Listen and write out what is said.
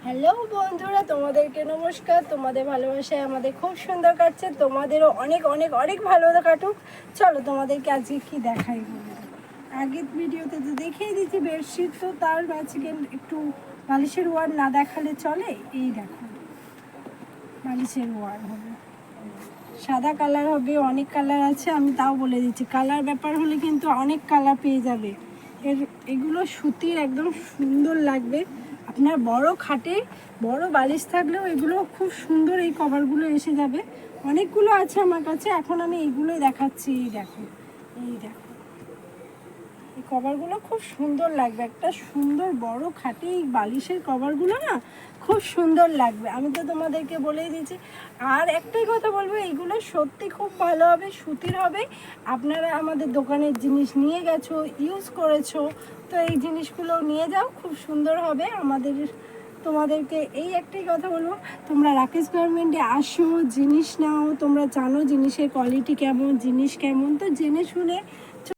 Hello বন্ধুরা, তোমাদেরকে নমস্কার। তোমাদের ভালোবাসায় আমাদের খুব সুন্দর কাটছে, তোমাদেরও অনেক অনেক অনেক ভালো কাটুক। চলো তোমাদেরকে আজকে কি দেখাই বলে। আগের ভিডিওতে তো দেখিয়ে দিচ্ছি বেডশিট, তো তার মাঝখানে একটু বালিশের ওয়ার না দেখালে চলে। এই দেখো, বালিশের ওয়ার হবে সাদা কালার, হবে অনেক কালার আছে, আমি তাও বলে দিচ্ছি। কালার ব্যাপার হলে কিন্তু অনেক কালার পেয়ে যাবে। এগুলো সুতির, একদম সুন্দর লাগবে। আপনার বড় খাটে বড় বালিশ থাকলেও এগুলো খুব সুন্দর, এই কভারগুলো এসে যাবে। অনেকগুলো আছে আমার কাছে, এখন আমি এইগুলোই দেখাচ্ছি। এই দেখো, এই দেখো, এই কভারগুলো খুব সুন্দর লাগবে। একটা সুন্দর বড় খাটে এই বালিশের কভারগুলো না খুব সুন্দর লাগবে। আমি তো তোমাদেরকে বলেই দিয়েছি। আর একটাই কথা বলবো, এইগুলো সত্যি খুব ভালো হবে, সুতির হবে। আপনারা আমাদের দোকানের জিনিস নিয়ে গেছো, ইউজ করেছো, তো এই জিনিসগুলো নিয়ে যাও, খুব সুন্দর হবে। তোমাদেরকে এই একটাই কথা বলবো, তোমরা রাকেশ গার্মেন্টে আসো, জিনিস নাও। তোমরা জানো জিনিসের কোয়ালিটি কেমন, জিনিস কেমন, তো জেনে শুনে